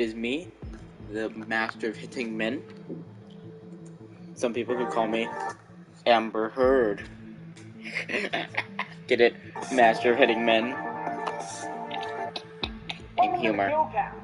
is me, the master of hitting men. Some people could call me Amber Heard. Get it? Master of hitting men. In humor.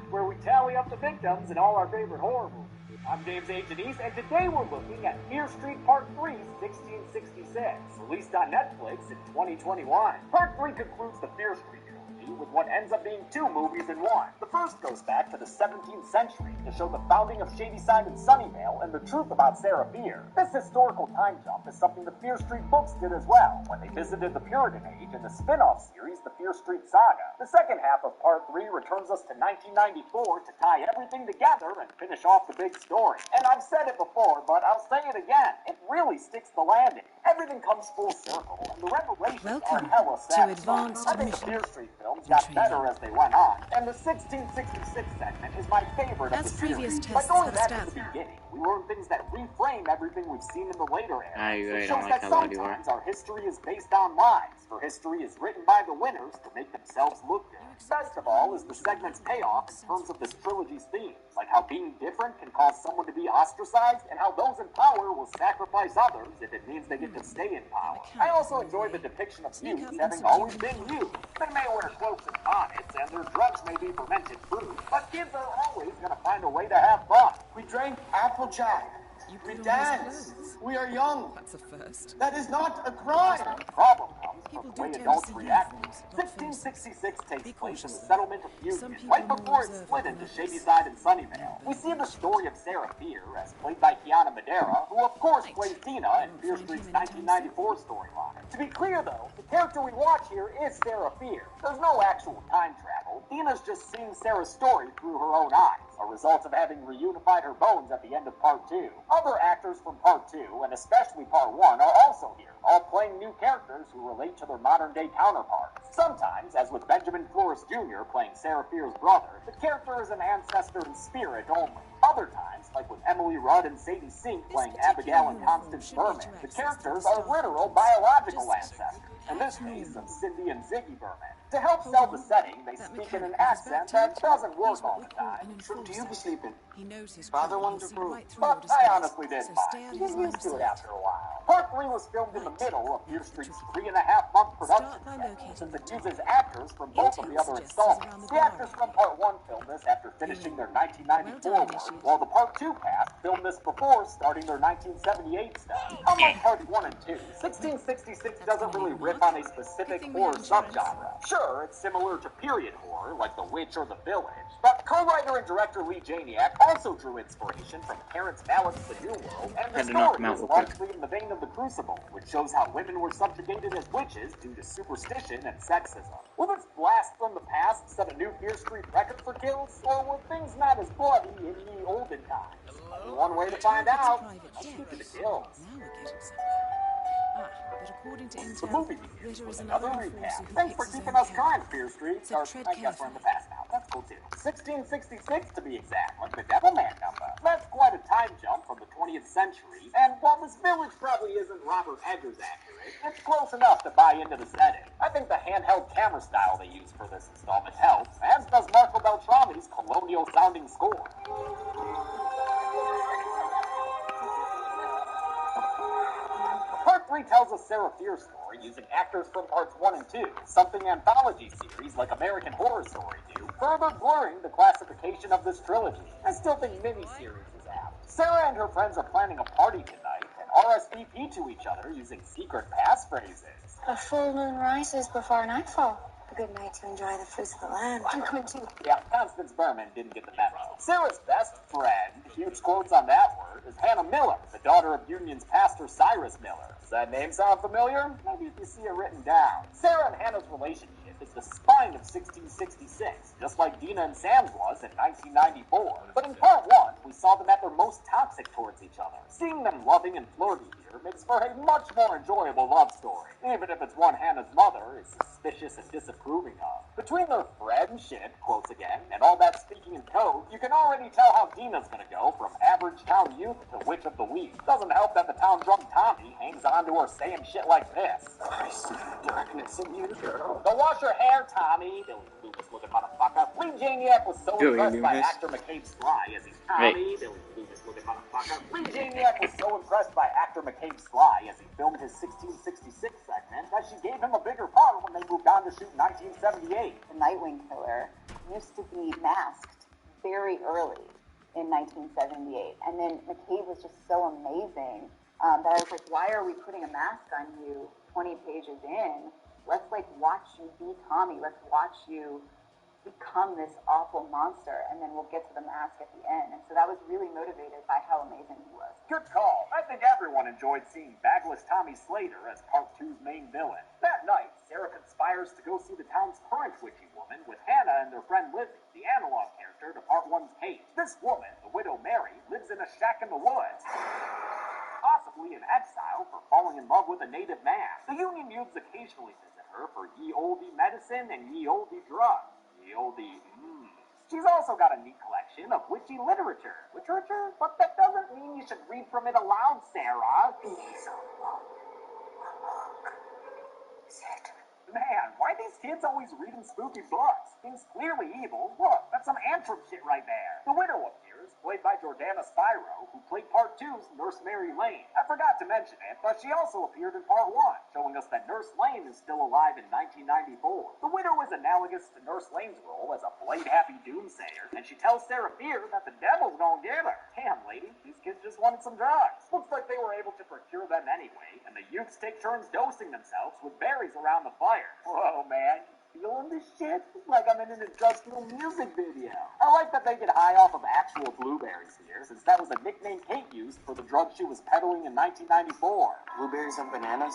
Where we tally up the victims in all our favorite horror movies. I'm James H. Denise, and today we're looking at Fear Street Part 3, 1666, released on Netflix in 2021. Part 3 concludes the Fear Street trilogy with what ends up being two movies in one. The first goes back to the 17th century to show the founding of Shadyside and Sunnyvale and the truth about Sarah Fear. This historical time jump is something the Fear Street books did as well, when they visited the Puritan Age in the spin-off series, The Fear Street Saga. The second half of Part 3 returns us to 1994 to tie everything together and finish off the big story. And I've said it before, but I'll say it again. It really sticks the landing. Everything comes full circle, and the revelations are hella satisfying. I think the Fear Street films got better as they went on, and the 1666 segment is my favorite of the series. By going back to the beginning, we learn things that reframe everything we've seen in the later eras. It shows that sometimes our history is based on lies, for history is written by the winners to make themselves look good. Best of all is the segment's payoff in terms of this trilogy's themes, like how being different can cause someone to be ostracized, and how those in power will sacrifice others if it means they get to stay in power. I also enjoy the depiction of youths having always been youth. They may wear cloaks and bonnets, and their drugs may be fermented fruit, but kids are always going to find a way to have fun. We drank Applejack. We dance. We are young. That's a first. That is not a crime. The problem comes from the way adults react. 1666 takes place in the settlement of Union, right before it's split into Shadyside and Sunnyvale. We see the story of Sarah Fear, as played by Kiana Madeira, who of course plays Dina in Fear Street's 1994 storyline. To be clear though, the character we watch here is Sarah Fear. There's no actual time travel. Dina's just seeing Sarah's story through her own eyes, a result of having reunified her bones at the end of Part 2. Other actors from Part 2, and especially Part 1, are also here, all playing new characters who relate to their modern-day counterparts. Sometimes, as with Benjamin Flores Jr. playing Sarah Fear's brother, the character is an ancestor in spirit only. Other times, like with Emily Rudd and Sadie Sink playing Abigail and Constance Berman, the characters are literal biological ancestors. In this case, of Cindy and Ziggy Berman. To help sell the setting, they speak in an accent that doesn't work all the time. Should you be sleeping? Father wanted to prove, but I honestly didn't mind. You get used to it after a while. Part 3 was filmed in the middle of Fear Street's 3.5-month production schedule, since it uses actors from both of the other installments. The actors from Part 1 filmed this after finishing their 1994 work, while the Part 2 cast filmed this before starting their 1978 stuff. Unlike Parts 1 and 2, 1666 doesn't really riff on a specific horror subgenre. Sure, it's similar to period horror, like The Witch or The Village, but co-writer and director Lee Janiak also drew inspiration from Terrence Malick's The New World, and the story is largely in the vein of The Crucible, which shows how women were subjugated as witches due to superstition and sexism. Will this blast from the past set a new Fear Street record for kills, or were things not as bloody in the olden times? Only one way to find out. Let's keep it to kills. The movie begins with another recap. Thanks for keeping us current, Fear Street. Or, I guess we're in the past now. That's cool too. 1666 to be exact, like the Devilman number. That's quite a time jump from the 20th century, and while this village probably isn't Robert Eggers accurate, it's close enough to buy into the setting. I think the handheld camera style they use for this installment helps, as does Marco Beltrami's colonial-sounding score. Part 3 tells us Sarah Fear's story using actors from Parts 1 and 2, something anthology series like American Horror Story do, further blurring the classification of this trilogy. I still think miniseries is apt. Sarah and her friends are planning a party tonight and RSVP to each other using secret passphrases. A full moon rises before nightfall. A good night to enjoy the fruits of the land. I'm going to... Yeah, Constance Berman didn't get the memo. Sarah's best friend, huge quotes on that word, is Hannah Miller, the daughter of Union's pastor Cyrus Miller. Does that name sound familiar? Maybe if you see it written down. Sarah and Hannah's relationship is the spine of 1666, just like Dina and Sam's was in 1994. But in Part 1, we saw them at their most toxic towards each other. Seeing them loving and flirty here makes for a much more enjoyable love story, even if it's one Hannah's mother is suspicious and disapproving of. Between their friendship, quotes again, and all that speaking in code, you can already tell how Dina's gonna go from average town youth to witch of the week. Doesn't help that the town drunk Tommy hangs on to her saying shit like this. I see the darkness in you, girl. Go wash your hair, Tommy. Billy Loomis looking motherfucker. Lee Janiak was so Billy impressed by Loomis. actor McCabe Sly as he's Tommy. Billy Loomis looking motherfucker. Lee Janiak was so impressed by actor McCabe Sly as he filmed his 1666 segment that she gave him a bigger part when they moved on to shoot 1978. The Nightwing Killer used to be masked very early in 1978, and then McCabe was just so amazing that I was like, why are we putting a mask on you 20 pages in? Let's watch you be Tommy. Let's watch you become this awful monster, and then we'll get to the mask at the end. And so that was really motivated by how amazing he was. Good call. I think everyone enjoyed seeing bagless Tommy Slater as Part 2's main villain. That night, Sarah conspires to go see the town's current witchy woman with Hannah and their friend Lizzie, the analog character to Part 1's Kate. This woman, the widow Mary, lives in a shack in the woods, possibly in exile for falling in love with a native man. The Union youths occasionally visit her for ye olde medicine and ye olde drugs. Ye olde, She's also got a neat collection of witchy literature. Literature? But that doesn't mean you should read from it aloud, Sarah. Man, why are these kids always reading spooky books? Things clearly evil. Look, that's some Antrim shit right there. The widow appears, played by Jordana Spyro, who played Part 2's Nurse Mary Lane. I forgot to mention it, but she also appeared in Part 1, showing us that Nurse Lane is still alive in 1994. The widow is analogous to Nurse Lane's role as a blade-happy doomsayer, and she tells Sarah Fear that the devil's gonna get her. Damn, lady, these kids just wanted some drugs. Looks like they were able to procure them anyway, and the youths take turns dosing themselves with berries around the fire. Whoa, man. Feeling this shit? Like I'm in an industrial music video. I like that they get high off of actual blueberries here, since that was a nickname Kate used for the drug she was peddling in 1994. Blueberries and bananas?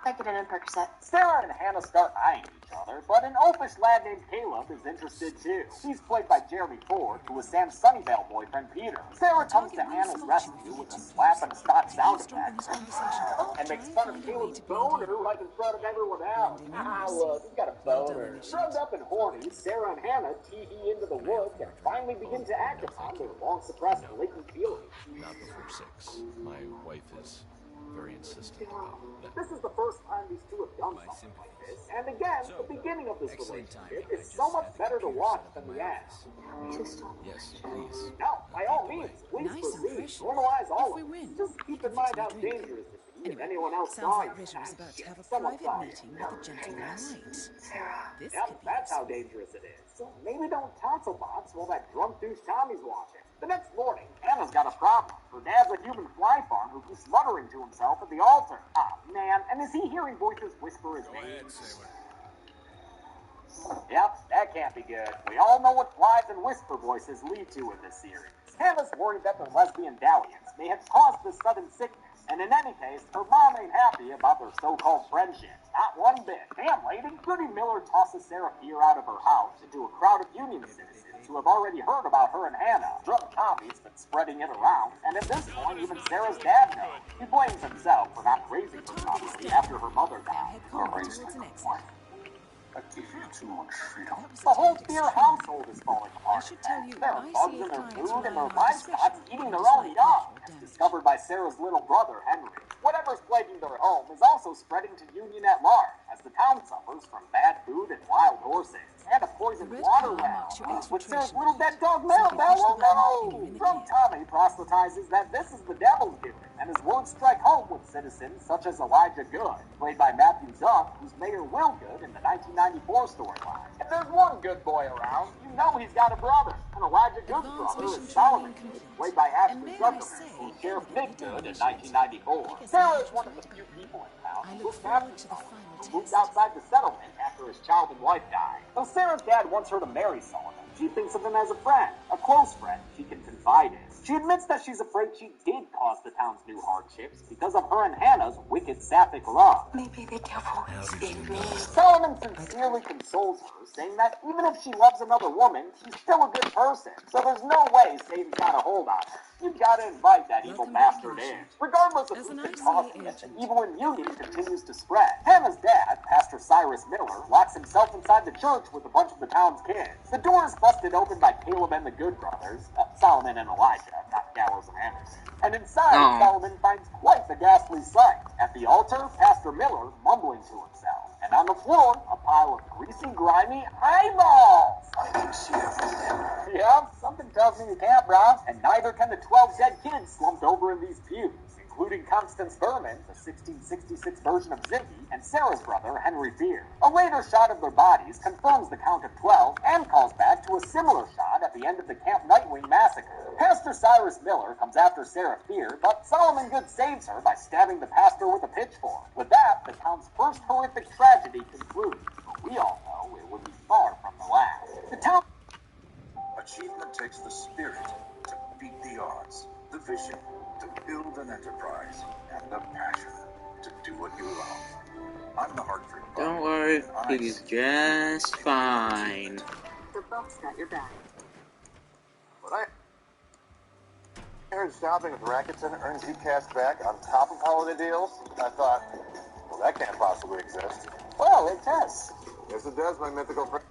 Vicodin and Percocet. Sarah and Hannah start eyeing each other, but an oafish lad named Caleb is interested too. He's played by Jeremy Ford, who was Sam Sunnydale boyfriend Peter. Sarah comes to Hannah's rescue with a slap and a stock sound effect, and makes fun of Caleb's boner right in front of everyone else. Ah, look, he's got a boner. Drugged up and horny, Sarah and Hannah tee-hee into the woods and finally begin to act upon their long-suppressed latent feelings. Not before 6. My wife is very insistent about that. This is the first time these two have done something like this, and again, the beginning of this relationship is so much better to watch than the end. Yes, please. Now, by all means, please proceed. Normalize all of it. Just keep in mind how dangerous it is if anyone else Sounds saw like you. Ritter is about to have a private meeting with a gentleman knight. This Yep, could be that's how dangerous it is. So maybe don't tonsil box while that drunk douche Tommy's watching. The next morning, Hannah's got a problem. Her dad's a human fly farm who keeps muttering to himself at the altar. Ah, man, and is he hearing voices whisper his name? Yep, that can't be good. We all know what flies and whisper voices lead to in this series. Hannah's worried that their lesbian dalliance may have caused this sudden sickness, and in any case, her mom ain't happy about their so-called friendship. Not one bit. Damn, lady. Goody Miller tosses Sarah Fear out of her house into a crowd of Union citizens who have already heard about her and Hannah. Drunk Tommy's been spreading it around, and at this point, even Sarah's dad knows. He blames himself for not raising her properly after her mother died. head towards an exit. I give you too much freedom. The whole Fear household is falling apart. I should tell you, There are I bugs see in if their clients food and rely their on livestock discretion eating on their the own slight young, visual as damage. discovered by Sarah's little brother, Henry. Whatever's plaguing their home is also spreading to Union at large, as the town suffers from bad food and wild horses, and a poisoned The red water color well. marks your With Sarah's exfiltration little dead point. dog Simply Maribel, push the oh button no! anywhere in the Drunk kit. Tommy proselytizes that this is the devil's doing, and his words strike home with citizens such as Elijah Good, played by Matthew Duff, who's Mayor Will Good in the 1994 storyline. If there's one good boy around, you know he's got a brother, and Elijah Good's Advanced brother mission is Solomon training Good, complete. played by And Ashley may I Zuckerman, say, who's Sheriff elegantly Nick Good in done. 1994. I guess Sarah I'm is one of the just few people in town I who look looks forward after to the someone final who moved test. outside the settlement after his child and wife died. Though Sarah's dad wants her to marry Solomon, she thinks of him as a friend, a close friend she can confide in. She admits that she's afraid she did cause the town's new hardships because of her and Hannah's wicked sapphic love. Maybe the devil is in me. Solomon sincerely consoles her, saying that even if she loves another woman, she's still a good person. So there's no way Satan's got a hold on her. You've got to invite that evil Welcome bastard back, in. Lucian. Regardless of As who's an been ICA causing it, the agent. evil in Union continues to spread. Hannah's dad, Pastor Cyrus Miller, locks himself inside the church with a bunch of the town's kids. The door is busted open by Caleb and the Good brothers, Solomon and Elijah, not Gallows and Anderson. And inside, Solomon finds quite the ghastly sight. At the altar, Pastor Miller, mumbling to himself, and And on the floor, a pile of greasy, grimy eyeballs. I can see everything. Yeah, something tells me you can't, brah. And neither can the 12 dead kids slumped over in these pews, including Constance Berman, the 1666 version of Ziggy, and Sarah's brother, Henry Fear. A later shot of their bodies confirms the count of 12 and calls back to a similar shot at the end of the Camp Nightwing massacre. Pastor Cyrus Miller comes after Sarah Fear, but Solomon Good saves her by stabbing the pastor with a pitchfork. With that, the town's first horrific tragedy concludes, but we all know it would be far from the last. The town... Achievement takes the spirit to beat the odds, the vision to build an enterprise, and the passion to do what you love. I'm the Hartford. Don't worry, he's just fine. The buck's got your back. When I heard shopping at the Racket Center earns you cash back on top of holiday deals, I thought, well, that can't possibly exist. Well, it does. Yes, it does, my mythical friend.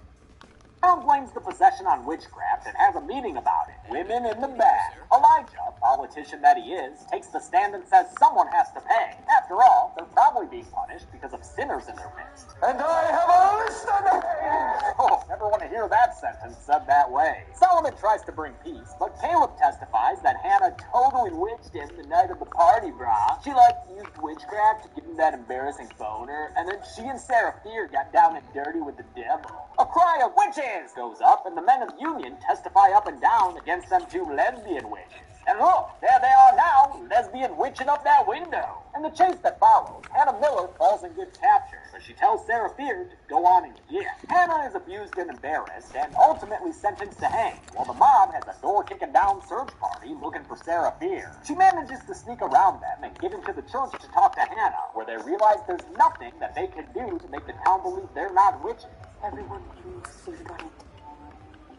Town blames the possession on witchcraft and has a meeting about it. Women in the bag. Elijah, politician that he is, takes the stand and says someone has to pay. After all, they're probably being punished because of sinners in their midst. And I have a list of names! Oh, never want to hear that sentence said that way. Solomon tries to bring peace, but Caleb testifies that Hannah totally witched him the night of the party, brah. She, used witchcraft to give him that embarrassing boner, and then she and Sarah Fear got down and dirty with the devil. A cry of witches goes up, and the men of Union testify up and down against them two lesbian witches. And look, there they are now, lesbian witching up that window. In the chase that follows, Hannah Miller falls in good capture, so she tells Sarah Fear to go on and get. Hannah is abused and embarrassed, and ultimately sentenced to hang, while the mob has a door-kicking-down search party looking for Sarah Fear. She manages to sneak around them and get into the church to talk to Hannah, where they realize there's nothing that they can do to make the town believe they're not witches. Everyone believes we've done it.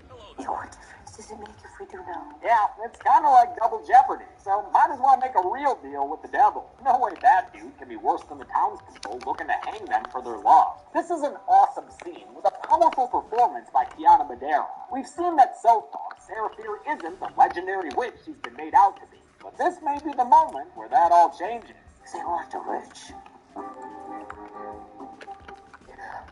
What difference does it make if we do now? Yeah, it's kind of like double jeopardy, so might as well make a real deal with the devil. No way that dude can be worse than the townspeople looking to hang them for their love. This is an awesome scene with a powerful performance by Kiana Madera. We've seen that so far, Sarah Fear isn't the legendary witch she's been made out to be, but this may be the moment where that all changes. They want a witch.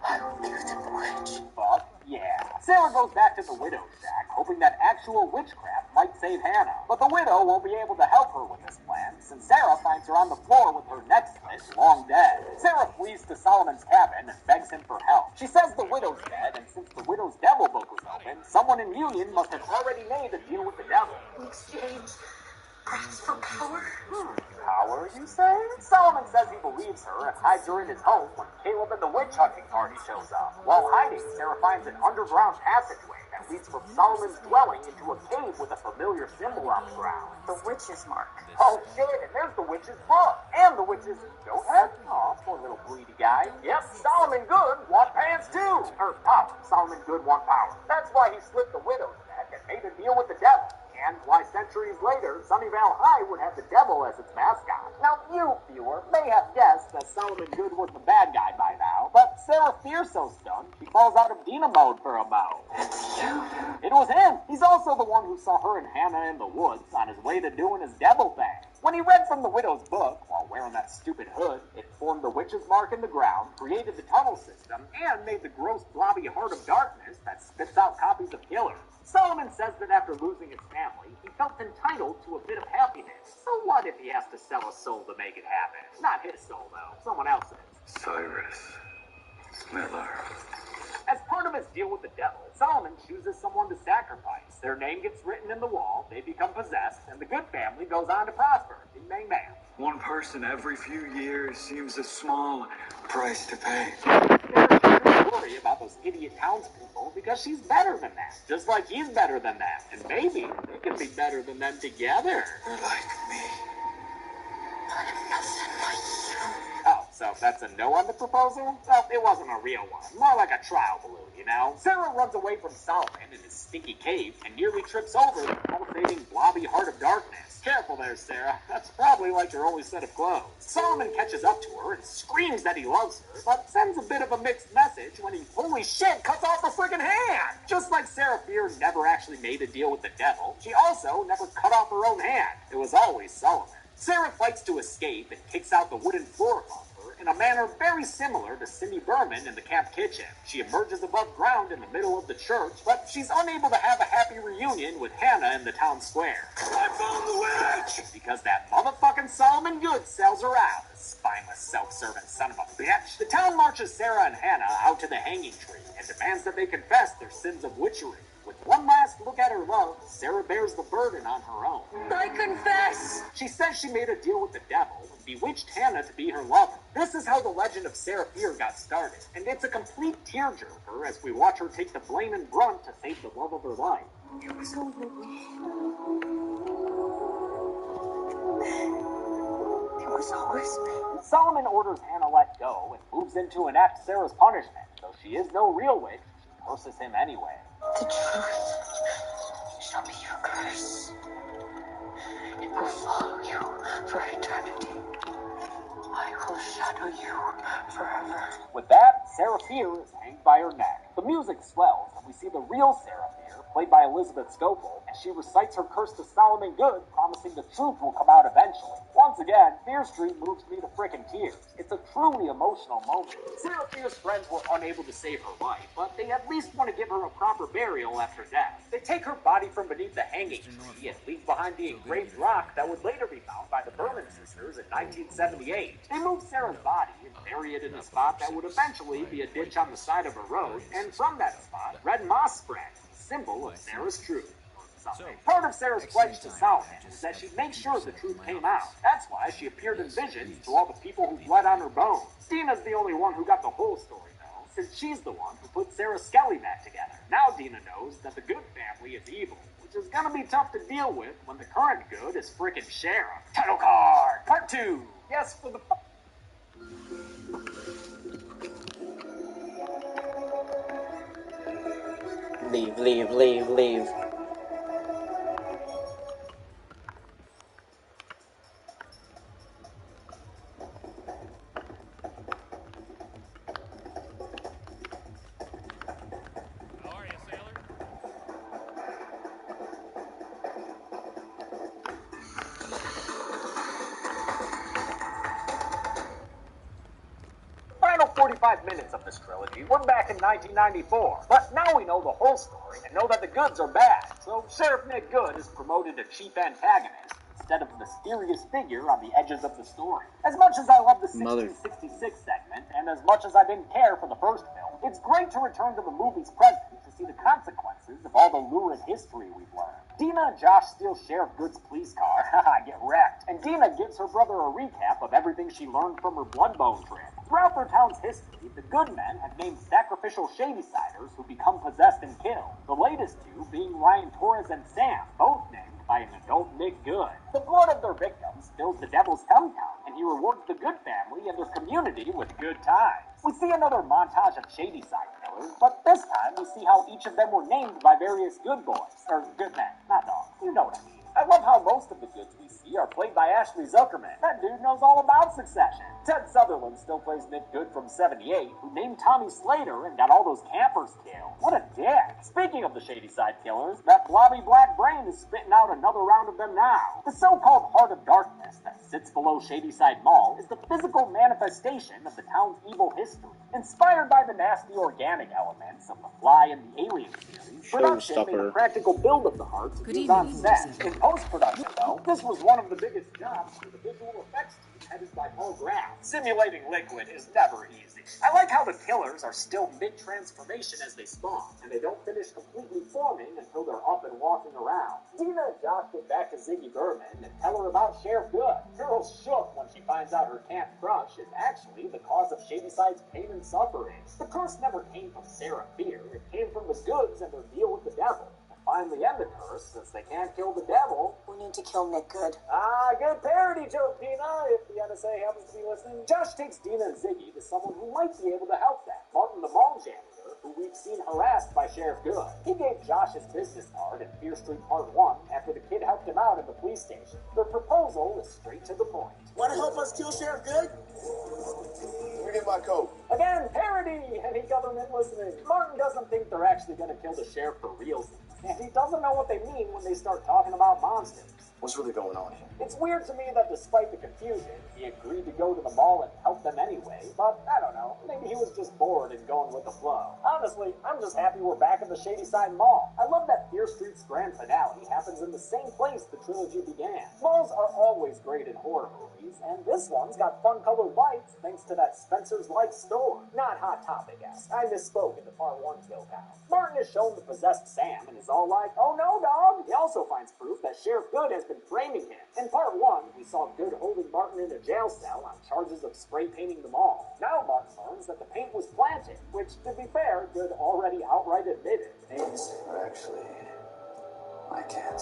I will give them a witch. But, yeah. Sarah goes back to the widow's shack, hoping that actual witchcraft might save Hannah. But the widow won't be able to help her with this plan, since Sarah finds her on the floor with her neck slit, long dead. Sarah flees to Solomon's cabin and begs him for help. She says the widow's dead, and since the widow's devil book was open, someone in Union must have already made a deal with the devil. In exchange, perhaps for power? Power, you say? Solomon says he believes her and hides her in his home when Caleb and the witch hunting party shows up. While hiding, Sarah finds an underground passageway that leads from Solomon's dwelling into a cave with a familiar symbol on the ground. The witch's mark. Oh shit, and there's the witch's book. And the witch's goat head. Aw, poor little greedy guy. Yep, Solomon Good want pants too. Or power. Solomon Good want power. That's why he slit the widow's neck and made a deal with the devil. And why centuries later, Sunnyvale High would have the devil as its mascot. Now, you, viewer, may have guessed that Solomon Good was the bad guy by now, but Sarah Fear's so stunned, she falls out of Dina mode for a mo. It was him. He's also the one who saw her and Hannah in the woods on his way to doing his devil thing. When he read from the widow's book, while wearing that stupid hood, it formed the witch's mark in the ground, created the tunnel system, and made the gross blobby heart of darkness that spits out copies of killers. Solomon says that after losing his family, he felt entitled to a bit of happiness. So what if he has to sell a soul to make it happen? Not his soul, though. Someone else's. Cyrus Miller. As part of his deal with the devil, Solomon chooses someone to sacrifice. Their name gets written in the wall, they become possessed, and the good family goes on to prosper. Bing, bang, bang. One person every few years seems a small price to pay. Don't worry about those idiot townspeople because she's better than that. Just like he's better than that. And maybe they can be better than them together. You're like me. I'm nothing like you. Oh, so that's a no on the proposal? Well, it wasn't a real one. More like a trial balloon, you know? Sarah runs away from Solomon in his stinky cave and nearly trips over the pulsating blobby heart of darkness. Careful there, Sarah. That's probably like your only set of clothes. Solomon catches up to her and screams that he loves her, but sends a bit of a mixed message when he, holy shit, cuts off the friggin' hand! Just like Sarah Fear never actually made a deal with the devil, she also never cut off her own hand. It was always Solomon. Sarah fights to escape and kicks out the wooden floor above her in a manner very similar to Cindy Berman in the camp kitchen. She emerges above ground in the middle of the church, but she's unable to have a happy reunion with Hannah in the town square. I found the witch! Because that motherfucking Solomon Good sells her out, the spineless, self-serving son of a bitch. The town marches Sarah and Hannah out to the hanging tree and demands that they confess their sins of witchery. With one last look at her love, Sarah bears the burden on her own. I confess! She says she made a deal with the devil and bewitched Hannah to be her lover. This is how the legend of Sarah Fear got started, and it's a complete tearjerker as we watch her take the blame and brunt to save the love of her life. It was all me. It was always me. Solomon orders Hannah let go and moves in to enact Sarah's punishment. Though she is no real witch, she curses him anyway. The truth shall be your curse. It will follow you for eternity. I will shadow you forever. With that, Sarah Fear is hanged by her neck. The music swells, and we see the real Sarah Fear, played by Elizabeth Scopel, and she recites her curse to Solomon Good, promising the truth will come out eventually. Once again, Fear Street moves me to frickin' tears. It's a truly emotional moment. Sarah Fear's friends were unable to save her life, but they at least want to give her a proper burial after death. They take her body from beneath the hanging tree and leave behind the engraved rock that would later be found by the Berman sisters in 1978. They move Sarah's body and bury it in a spot that would eventually be a ditch on the side of a road, and from that spot, red moss spread, symbol of Sarah's truth. Part of Sarah's pledge to Solomon is that she'd make sure the truth came out. That's why she appeared in visions to all the people who bled on her bones. Dina's the only one who got the whole story, though, since she's the one who put Sarah's skelly back together. Now Dina knows that the Good family is evil, which is gonna be tough to deal with when the current Good is frickin' Sheriff. Title card! Part 2! Yes, for the... Leave, leave, leave, leave. How are you, sailor? Final 45 minutes of this trilogy, we're back in 1994. But now we know the whole story and know that the Goods are bad. So Sheriff Nick Good is promoted to chief antagonist instead of a mysterious figure on the edges of the story. As much as I love the 1666 segment, and as much as I didn't care for the first film, it's great to return to the movie's present to see the consequences of all the lurid history we've learned. Dina and Josh steal Sheriff Good's police car, haha, get wrecked, and Dina gives her brother a recap of everything she learned from her Bloodbone trip. Throughout their town's history, the Good men have named sacrificial Shadysiders who become possessed and killed, the latest two being Ryan Torres and Sam, both named by an adult Nick Good. The blood of their victims fills the devil's tum-tum, and he rewards the Good family and their community with good times. We see another montage of Shadyside killers, but this time we see how each of them were named by various good boys, or good men, not dogs, you know what I mean. I love how most of the Goods we see are played by Ashley Zuckerman. That dude knows all about Succession. Ted Sutherland still plays Nick Good from 78, who named Tommy Slater and got all those campers killed. What a dick. Speaking of the Shadyside killers, that blobby black brain is spitting out another round of them now. The so-called Heart of Darkness that sits below Shadyside Mall is the physical manifestation of the town's evil history. Inspired by the nasty organic elements of The Fly and the Alien series, production made a practical build of the heart to use on set. In post-production, though, this was one of the biggest jobs for the visual effects team headed by Paul Graf. Simulating liquid is never easy. I like how the killers are still mid-transformation as they spawn, and they don't finish completely forming until they're up and walking around. Dina and Josh get back to Ziggy Berman and tell her about Sheriff Good. Girl's shook when she finds out her camp crush is actually the cause of Shadyside's pain and suffering. The curse never came from Sarah Fear, it came from the Goods and their deal with the devil. Finally end the curse, since they can't kill the devil. We need to kill Nick Good. Ah, good parody joke, Dina, if the NSA happens to be listening. Josh takes Dina and Ziggy to someone who might be able to help them. Martin the mall janitor, who we've seen harassed by Sheriff Good. He gave Josh his business card in Fear Street Part 1 after the kid helped him out at the police station. Their proposal is straight to the point. Want to help us kill Sheriff Good? Let me get my coat. Again, parody! Any government listening? Martin doesn't think they're actually going to kill the sheriff for real. And he doesn't know what they mean when they start talking about monsters. What's really going on here? It's weird to me that despite the confusion, he agreed to go to the mall and help them anyway, but I don't know, maybe he was just bored and going with the flow. Honestly, I'm just happy we're back at the Shadyside Mall. I love that Fear Street's grand finale happens in the same place the trilogy began. Malls are always great in horror movies, and this one's got fun-colored lights thanks to that Spencer's Light store. Not Hot Topic-esque. I misspoke in the Part 1 kill count. Martin is shown the possessed Sam and is all like, oh no, dog! He also finds proof that Sheriff Good has been framing him. In Part 1, we saw Good holding Martin in a jail cell on charges of spray painting the mall. Now Martin learns that the paint was planted, which, to be fair, Good already outright admitted. Actually, I can't.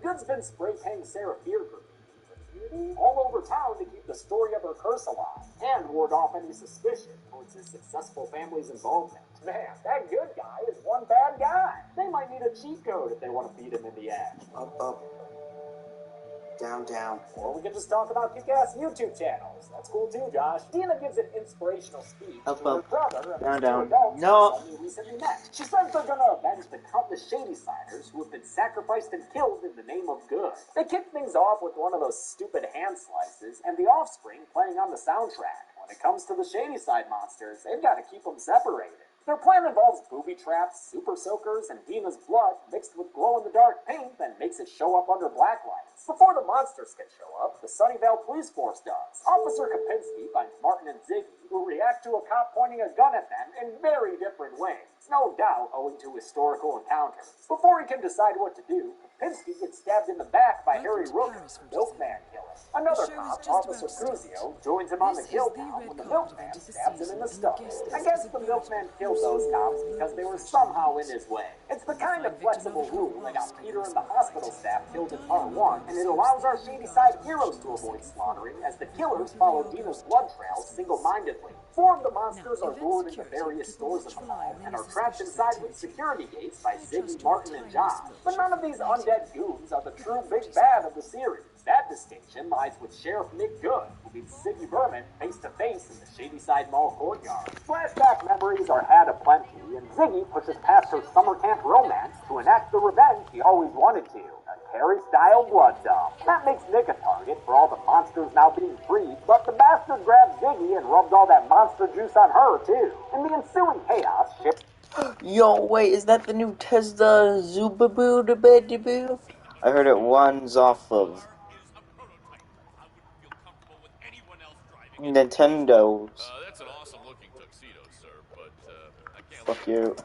Good's been spray painting Sarah Fearford all over town to keep the story of her curse alive and ward off any suspicion towards his successful family's involvement. Man, that Good guy is one bad guy. They might need a cheat code if they want to beat him in the end. Up. Down. Or we can just talk about kick-ass YouTube channels. That's cool too, Josh. Dina gives an inspirational speech to her brother and Down. adults No. who recently met. She says they're gonna avenge the countless Shadysiders who have been sacrificed and killed in the name of good. They kick things off with one of those stupid hand slices and The Offspring playing on the soundtrack. When it comes to the Shadyside monsters, they've got to keep them separated. Their plan involves booby traps, super soakers, and Dina's blood mixed with glow-in-the-dark paint that makes it show up under black lights. Before the monsters can show up, the Sunnyvale police force does. Officer Kopinski finds Martin and Ziggy, who react to a cop pointing a gun at them in very different ways. No doubt owing to historical encounters. Before he can decide what to do, Kopinski gets stabbed in the back by Harry Rooker, the milkman killer. Another cop, Officer Cruzio, joins him on the kill count when the milkman stabs him in the stomach. I guess the milkman killed those cops because they were somehow in his way. It's the kind of flexible rule that got Peter and the hospital staff killed in Part 1, and it allows our Shadyside heroes to avoid slaughtering as the killers follow Dina's blood trail single-mindedly. Four of the monsters are lured into various stores in the mall and are trapped inside with security gates by Ziggy, Martin, and John. But none of these undead goons are the true big bad of the series. That distinction lies with Sheriff Nick Good, who meets Ziggy Berman face-to-face in the Shadyside Mall courtyard. Flashback memories are had aplenty, and Ziggy pushes past her summer camp romance to enact the revenge she always wanted to. Terry-style blood dump. That makes Nick a target for all the monsters now being freed, but the bastard grabbed Ziggy and rubbed all that monster juice on her, too. In the ensuing chaos, Yo, wait, is that the new Tesla Zoobaboo? I heard it runs off of Nintendo's. That's an awesome looking tuxedo, sir, but I can't. Fuck you.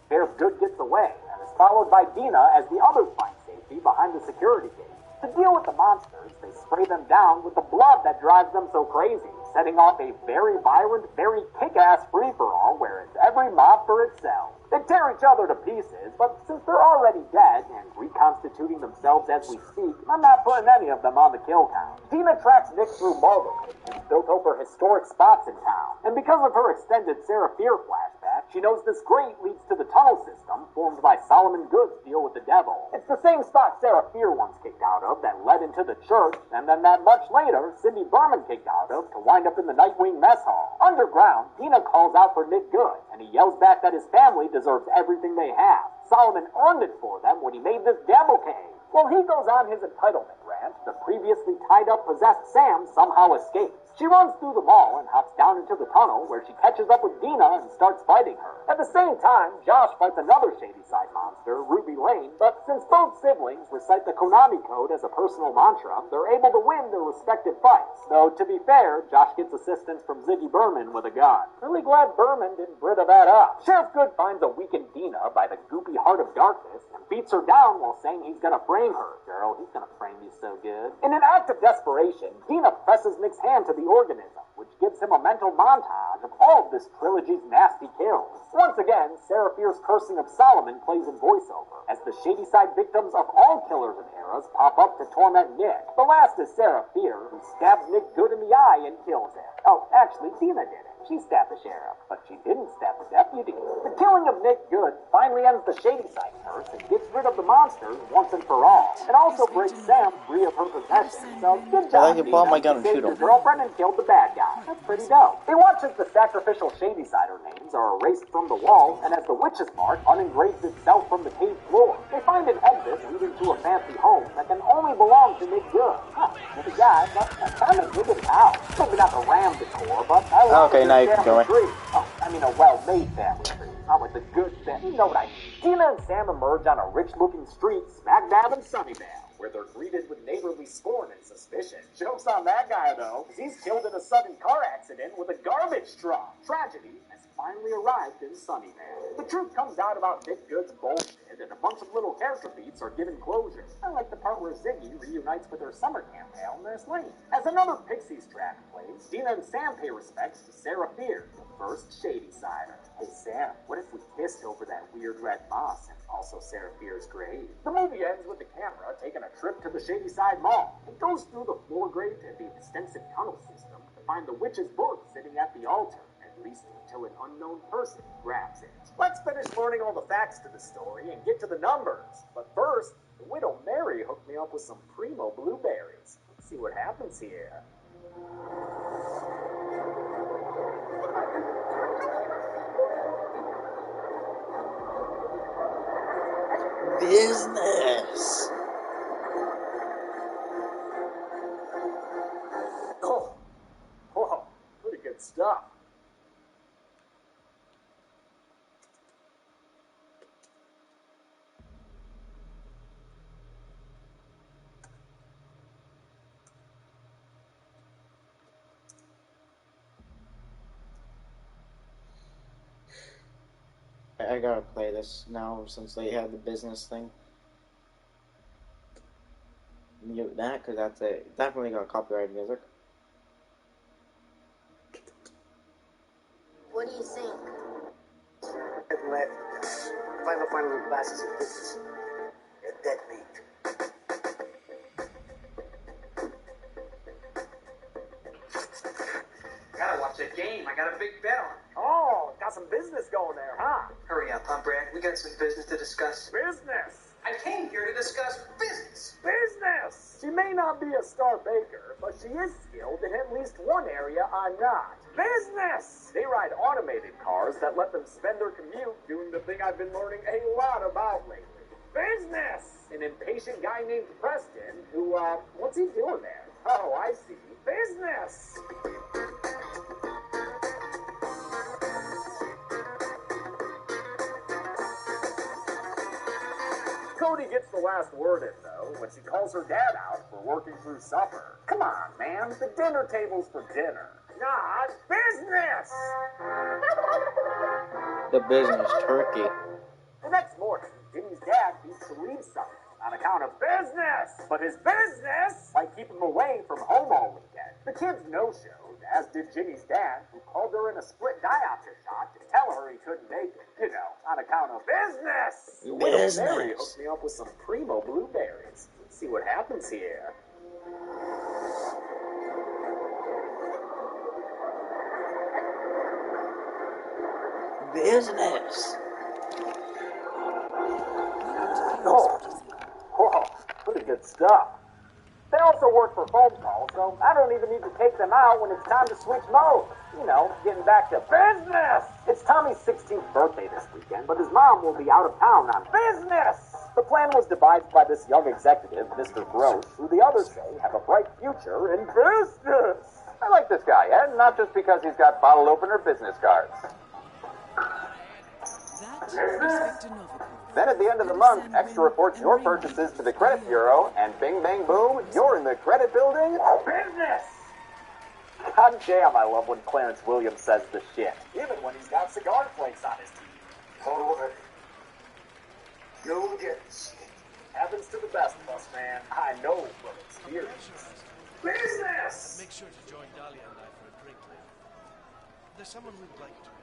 Sheriff Good gets away and is followed by Dina as the others find safety behind the security gate. To deal with the monsters, they spray them down with the blood that drives them so crazy, setting off a very violent, very kick-ass free-for-all where it's every mob for itself. They tear each other to pieces, but since they're already dead and reconstituting themselves as we speak, I'm not putting any of them on the kill count. Dina tracks Nick through mall locations built over historic spots in town, and because of her extended Sarah Fear flashback, she knows this grate leads to the tunnel system formed by Solomon Good's deal with the devil. It's the same spot Sarah Fear once kicked out of that led into the church, and then that much later, Cindy Berman kicked out of to wind up in the Nightwing mess hall. Underground, Dina calls out for Nick Good, and he yells back that his family deserves everything they have. Solomon earned it for them when he made this devil cave. While he goes on his entitlement rant, the previously tied-up possessed Sam somehow escapes. She runs through the mall and hops down into the tunnel where she catches up with Dina and starts fighting her. At the same time, Josh fights another Shadyside monster, Ruby Lane, but since both siblings recite the Konami code as a personal mantra, they're able to win their respective fights. Though, to be fair, Josh gets assistance from Ziggy Berman with a gun. Really glad Berman didn't Brita that up. Sheriff Good finds a weakened Dina by the goopy Heart of Darkness and beats her down while saying he's gonna frame her. Girl, he's gonna frame you so good. In an act of desperation, Dina presses Nick's hand to the organism, which gives him a mental montage of all of this trilogy's nasty kills. Once again, Sarah Fear's cursing of Solomon plays in voiceover, as the Shadyside victims of all killers and eras pop up to torment Nick. The last is Sarah Fear, who stabs Nick Good in the eye and kills him. Oh, actually, Dina did it. She stabbed the sheriff, but she didn't stab the deputy. The killing of Nick Good finally ends the Shadyside curse and gets rid of the monsters once and for all. It also breaks Sam free of her possession, so good job, I like to pull out my gun and shoot your him. girlfriend and killed the bad guy. That's pretty dope. He watches the sacrificial Shady Sider names are erased from the wall, and as the witch's mark unengraves itself from the cave floor. They find an exit leading to a fancy home that can only belong to Nick Good. Huh, maybe yeah, that's kind of a good house. Maybe not the Ram decor, but I love Okay, a now good you can family go tree. Oh, I mean a well-made family tree. Not like the good family. You know what I mean. Tina and Sam emerge on a rich-looking street smack dab in Sunnyvale, where they're greeted with neighborly scorn and suspicion. Joke's on that guy, though, because he's killed in a sudden car accident with a garbage truck. Tragedy has finally arrived in Sunnyvale. The truth comes out about Nick Good's bullshit, and a bunch of little character beats are given closure. I like the part where Ziggy reunites with her summer camp pal Nurse Lane. As another Pixies track plays, Dina and Sam pay respects to Sarah Fear, the first Shady Sider. Hey Sam, what if we kissed over that weird red moss and also Sarah Fear's grave? The movie ends with the camera taking a trip to the Shady Side Mall. It goes through the floor grate and the extensive tunnel system to find the witch's book sitting at the altar, at least until an unknown person grabs it. Let's finish learning all the facts to the story and get to the numbers. But first, the widow Mary hooked me up with some primo blueberries. Let's see what happens here. Business. Oh, whoa, pretty good stuff. I gotta play this now since they have the business thing. Mute that because that's it. Definitely got copyrighted music. What do you think? Final glasses of business. You're dead meat. Gotta watch that game. I got a big bet on. Oh, got some business going there, huh? Hurry up, huh, Brad? We got some business to discuss. Business! I came here to discuss business. Business! She may not be a star baker, but she is skilled in at least one area I'm not. Business! They ride automated cars that let them spend their commute doing the thing I've been learning a lot about lately. Business! An impatient guy named Preston who, what's he doing there? Oh, I see. Business! Cody gets the last word in, though, when she calls her dad out for working through supper. Come on, man. The dinner table's for dinner. Not business! The business turkey. The next morning, Jimmy's dad needs to leave something on account of business. But his business might keep him away from home all weekend. The kids no-showed, as did Jimmy's dad, who called her in a split diopter shot to tell her he couldn't make it. You know, on account of business. Business. Mary hooked me up with some primo blueberries. Let's see what happens here. Business. Oh, whoa, pretty good stuff. They also work for phone calls, so I don't even need to take them out when it's time to switch modes. You know, getting back to business. It's Tommy's 16th birthday this weekend, but his mom will be out of town on business. The plan was devised by this young executive, Mr. Gross, who the others say have a bright future in business. I like this guy, Ed, not just because he's got bottle opener business cards. Then at the end of the month, Extra reports your purchases to the credit bureau, and bing bang boom, you're in the credit building. Business! God damn, I love when Clarence Williams says the shit. Even when he's got cigar flakes on his teeth. Forward. You'll get shit. Happens to the best of us, man. I know from experience. Business! Make sure to join Dahlia and I for a drink later. There's someone we'd like to meet.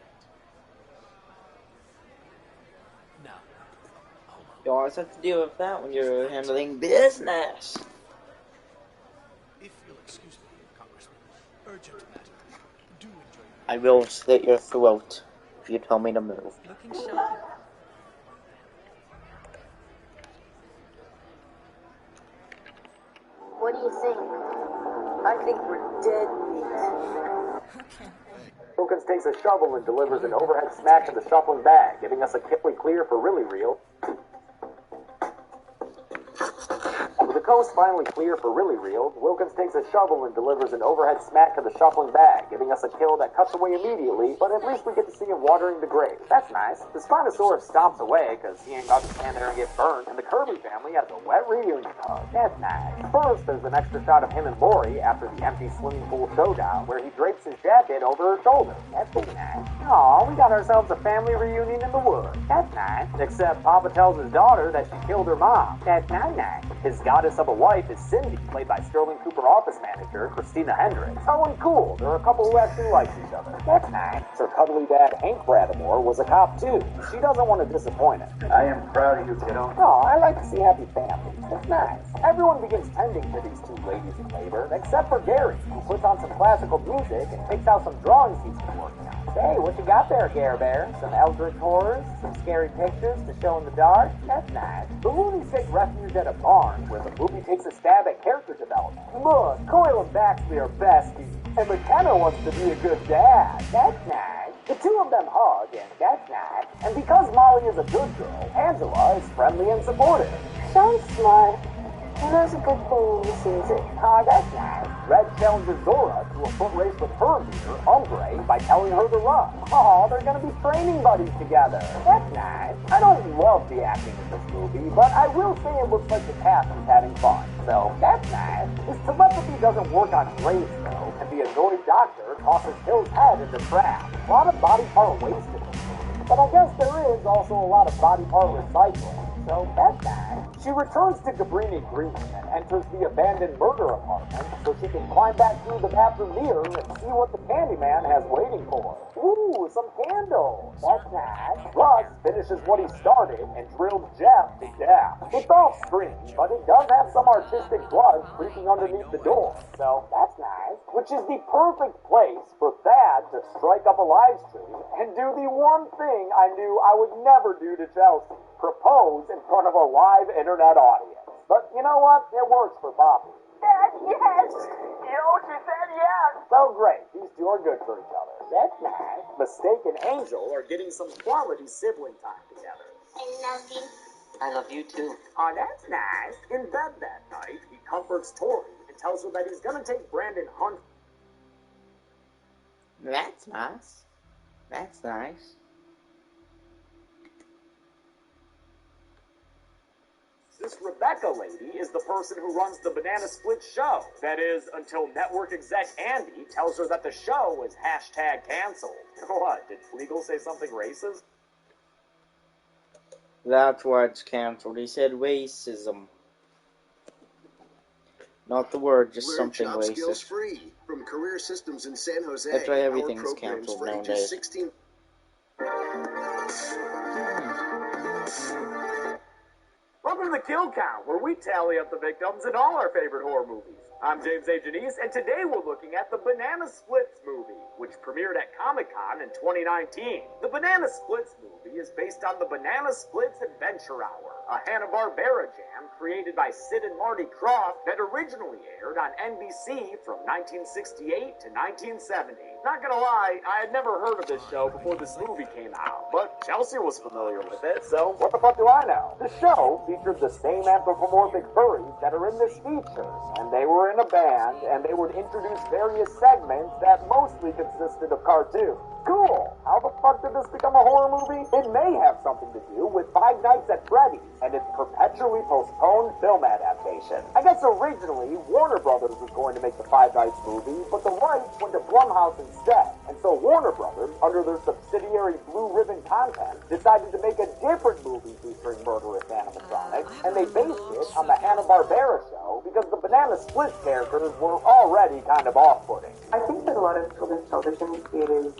Now, hold on. You always have to deal with that when you're handling business. If you'll excuse me, Congressman, urgent matter. Do enjoy your... I will slit your throat if you tell me to move. Looking shy. What do you think? I think we're dead meat. Okay. Wilkins takes a shovel and delivers an overhead smack to the shuffling bag, giving us a clear for really real. With the coast finally clear for really real, Wilkins takes a shovel and delivers an overhead smack to the shuffling bag, giving us a kill that cuts away immediately, but at least we get to see him watering the grave. That's nice. The Spinosaurus stomps away, because he ain't about to stand there and get burned, and the Kirby family has a wet reunion hug. That's nice. First, there's an extra shot of him and Lori after the empty swimming pool showdown, where he drapes his jacket over her shoulder. That's pretty nice. Aw, we got ourselves a family reunion in the woods. That's nice. Except Papa tells his daughter that she killed her mom. That's not nice. His goddess of a wife is Cindy, played by Sterling Cooper office manager Christina Hendricks. Oh, and cool, there are a couple who actually like each other. That's nice. Her cuddly dad, Hank Bradamore, was a cop too. She doesn't want to disappoint him. I am proud of you, kiddo. Oh, I like to see happy families. That's nice. Everyone begins tending to these two ladies in labor, except for Gary, who puts on some classical music and takes out some drawings he's been working on. Hey, what you got there, Gare Bear? Some eldritch horrors? Some scary pictures to show in the dark? That's nice. The Loonies take refuge at a barn, where the movie takes a stab at character development. Look, Coyle and Baxley are besties, and McKenna wants to be a good dad. That's nice. The two of them hug, and that's nice. And because Molly is a good girl, Angela is friendly and supportive. Sounds smart. And that's a good thing when he sees it. Ah, that's nice. Red challenges Zora to a foot race with her leader, Umbre, by telling her to run. Oh, they're gonna be training buddies together. That's nice. I don't love the acting in this movie, but I will say it looks like the cast is having fun. So, that's nice. His telepathy doesn't work on Graves, though, and the annoyed doctor tosses Hill's head in the trap. A lot of body part wasted. But I guess there is also a lot of body part recycling. So that's nice. She returns to Cabrini Green and enters the abandoned murder apartment so she can climb back through the bathroom mirror and see what the Candyman has waiting for her. Ooh, some candles. That's nice. Russ finishes what he started and drilled Jeff to death. It's off screen, but it does have some artistic blood creeping underneath the door. So that's nice. Which is the perfect place for Thad to strike up a live stream and do the one thing I knew I would never do to Chelsea. Propose in front of a live internet audience. But you know what? It works for Poppy. Dad, yes! You know, she said yes! So great. These two are good for each other. That's nice. Mistake and Angel are getting some quality sibling time together. I love you. I love you too. Oh, that's nice. In bed that night, he comforts Tori and tells her that he's gonna take Brandon Hunt. That's nice. That's nice. This Rebecca lady is the person who runs the Banana Split show. That is, until network exec Andy tells her that the show is #canceled. What, did Flegel say something racist? That's why it's cancelled. He said racism. Not the word, just Learn something job skills racist. free from Career Systems in San Jose. That's why Our everything's programs cancelled for ages nowadays. 16. Welcome to the Kill Count, where we tally up the victims in all our favorite horror movies. I'm James A. Janice, and today we're looking at the Banana Splits movie, which premiered at Comic-Con in 2019. The Banana Splits movie is based on the Banana Splits Adventure Hour, a Hanna-Barbera jam created by Sid and Marty Krofft that originally aired on NBC from 1968 to 1970. Not gonna lie, I had never heard of this show before this movie came out, but Chelsea was familiar with it, so What the fuck do I know? The show featured the same anthropomorphic furries that are in this feature, and they were in a band, and they would introduce various segments that mostly consisted of cartoons. Cool! How the fuck did this become a horror movie? It may have something to do with Five Nights at Freddy's and its perpetually postponed film adaptation. I guess originally, Warner Brothers was going to make the Five Nights movie, but the rights went to Blumhouse instead. And so Warner Brothers, under their subsidiary Blue Ribbon Content, decided to make a different movie featuring murderous animatronics, and they based it on the Hanna-Barbera show because the Banana Split characters were already kind of off-putting. I think that a lot of children's television, it is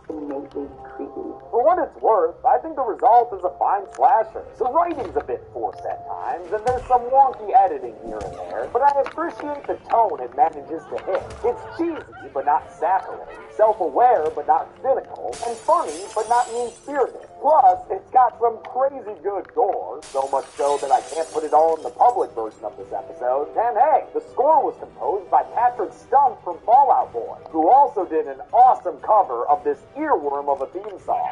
innately creepy. For what it's worth, I think the result is a fine slasher. The writing's a bit forced at times, and there's some wonky editing here and there, but I appreciate the tone it manages to hit. It's cheesy, but not saccharine, self-aware, but not cynical, and funny, but not mean-spirited. Plus, it's got some crazy good gore, so much so that I can't put it all in the public version of this episode. And hey, the score was composed by Patrick Stump from Fallout Boy, who also did an awesome cover of this earworm of a theme song.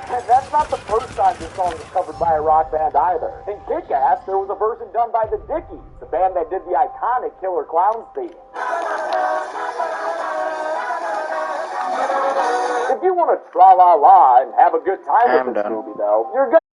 And that's not the first time this song was covered by a rock band either. In Kick-Ass, there was a version done by the Dickies, the band that did the iconic Killer Clowns theme. If you want to tra-la-la and have a good time with this movie, though, you're gonna